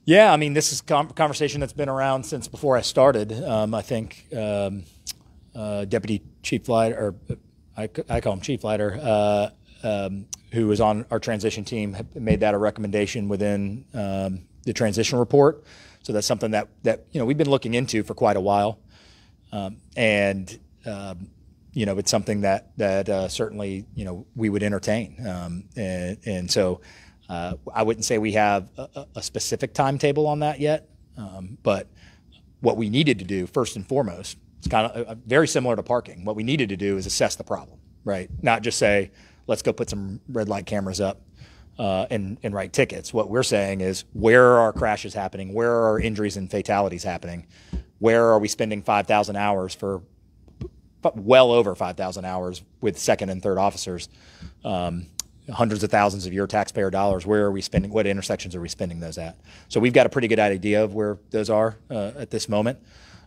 Yeah, I mean, this is conversation that's been around since before I started. I think Deputy Chief Leiter, or I call him Chief Leiter, who was on our transition team, made that a recommendation within the transition report. So that's something that we've been looking into for quite a while, and it's something that certainly we would entertain, and so. I wouldn't say we have a specific timetable on that yet, but what we needed to do first and foremost, it's kind of very similar to parking. What we needed to do is assess the problem, right? Not just say, let's go put some red light cameras up and write tickets. What we're saying is, where are our crashes happening? Where are our injuries and fatalities happening? Where are we spending 5,000 hours for well over 5,000 hours with second and third officers? Hundreds of thousands of your taxpayer dollars. Where are we spending? What intersections are we spending those at? So we've got a pretty good idea of where those are at this moment,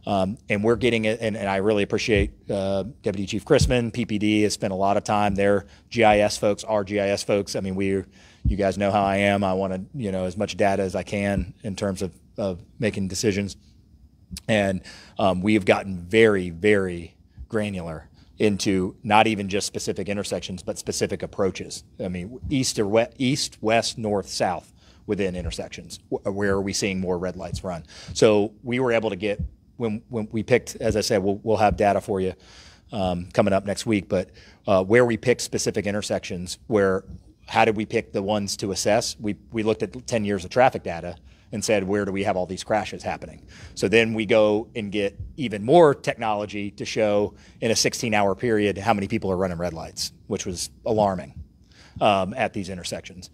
and we're getting it. And I really appreciate Deputy Chief Chrisman. PPD has spent a lot of time. Their GIS folks are GIS folks. I mean, you guys know how I am. I want to as much data as I can in terms of making decisions, and we have gotten very, very granular into not even just specific intersections, but specific approaches. I mean, east, west, north, south within intersections. Where are we seeing more red lights run? So we were able to get, when we picked, as I said, we'll have data for you coming up next week, but where we picked specific intersections, how did we pick the ones to assess? We looked at 10 years of traffic data and said, where do we have all these crashes happening? So then we go and get even more technology to show in a 16-hour period how many people are running red lights, which was alarming at these intersections.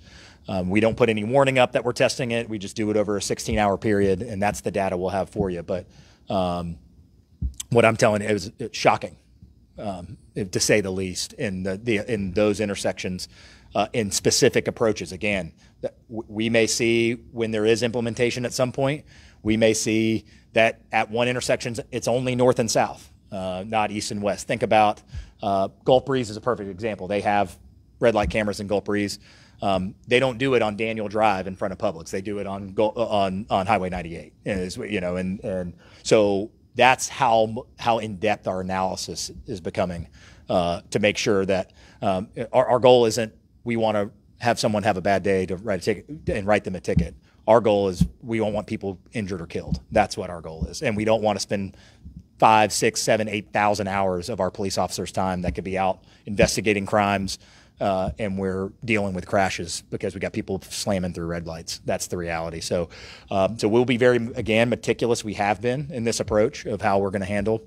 We don't put any warning up that we're testing it. We just do it over a 16-hour period, and that's the data we'll have for you. But what I'm telling you, it's shocking, to say the least, in those intersections. In specific approaches. Again, we may see when there is implementation at some point, we may see that at one intersection, it's only north and south, not east and west. Think about Gulf Breeze is a perfect example. They have red light cameras in Gulf Breeze. They don't do it on Daniel Drive in front of Publix. They do it on Highway 98. And so that's how in depth our analysis is becoming to make sure that our goal isn't, we want to have someone have a bad day to write a ticket and write them a ticket. Our goal is we don't want people injured or killed. That's what our goal is. And we don't want to spend 5, 6, 7, 8,000 hours of our police officers' time that could be out investigating crimes, and we're dealing with crashes because we got people slamming through red lights. That's the reality. So we'll be very, again, meticulous. We have been in this approach of how we're going to handle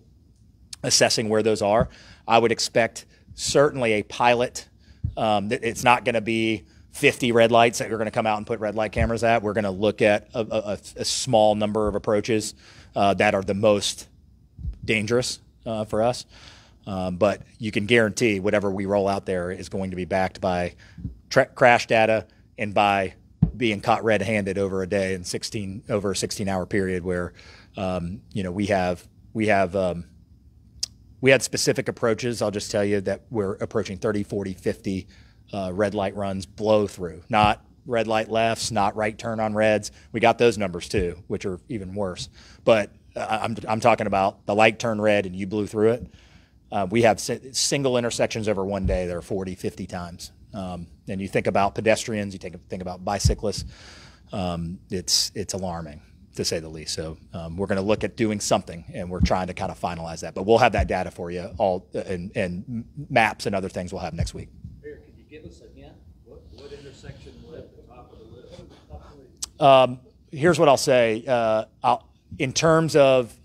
assessing where those are. I would expect certainly a pilot. It's not going to be 50 red lights that we're going to come out and put red light cameras at. We're going to look at a small number of approaches that are the most dangerous for us. But you can guarantee whatever we roll out there is going to be backed by crash data and by being caught red-handed over a day and over a 16-hour period where we had specific approaches. I'll just tell you that we're approaching 30, 40, 50 red light runs blow through, not red light lefts, not right turn on reds. We got those numbers too, which are even worse. But I'm talking about the light turned red and you blew through it. We have single intersections over one day that are 40, 50 times. And you think about pedestrians, you think about bicyclists. It's alarming, to say the least. So we're going to look at doing something, and we're trying to kind of finalize that. But we'll have that data for you all, and maps and other things we'll have next week. Mayor, could you give us again what intersection was at the top of the list? Here's what I'll say. In terms of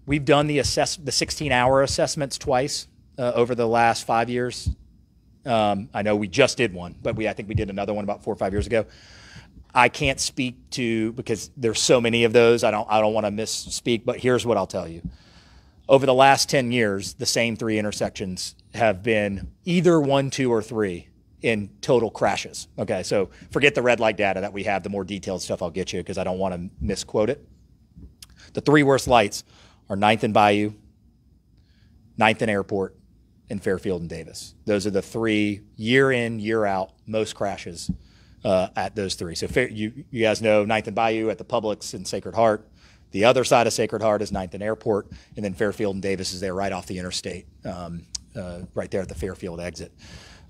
we've done the 16-hour assessments twice over the last 5 years. I know we just did one, but I think we did another one about 4 or 5 years ago. I can't speak to, because there's so many of those, I don't want to misspeak, but here's what I'll tell you. Over the last 10 years, the same 3 intersections have been either 1, 2, or 3 in total crashes. Okay, so forget the red light data that we have, the more detailed stuff I'll get you because I don't want to misquote it. The 3 worst lights are 9th and Bayou, 9th and Airport, and Fairfield and Davis. Those are the 3 year in, year out most crashes at those three. So you guys know 9th and Bayou at the Publix and Sacred Heart. The other side of Sacred Heart is 9th and Airport, and then Fairfield and Davis is there right off the interstate, right there at the Fairfield exit.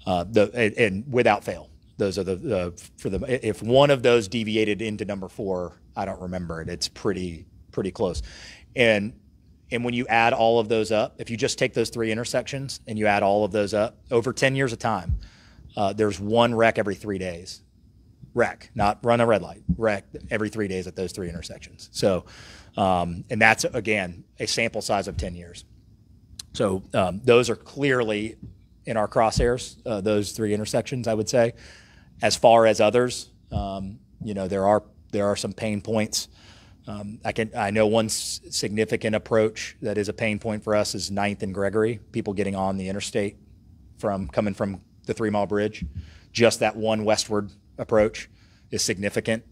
And without fail, those are if one of those deviated into number 4, I don't remember it. It's pretty close. And when you add all of those up, if you just take those 3 intersections and you add all of those up over 10 years of time, there's 1 wreck every 3 days. Wreck, not run a red light, wreck every 3 days at those 3 intersections. So, and that's, again, a sample size of 10 years. So those are clearly in our crosshairs, those 3 intersections, I would say. As far as others, there are some pain points. I know one significant approach that is a pain point for us is 9th and Gregory, people getting on the interstate coming from the 3 Mile Bridge. Just that one westward approach is significant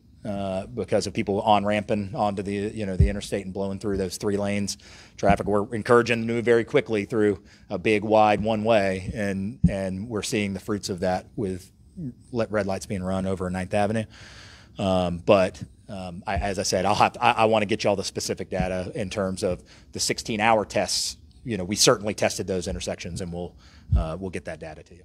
because of people on-ramping onto the interstate and blowing through those 3 lanes. Traffic, we're encouraging them to move very quickly through a big, wide one-way, and we're seeing the fruits of that with red lights being run over 9th Avenue. As I said, I want to get you all the specific data in terms of the 16-hour tests. We certainly tested those intersections, and we'll get that data to you.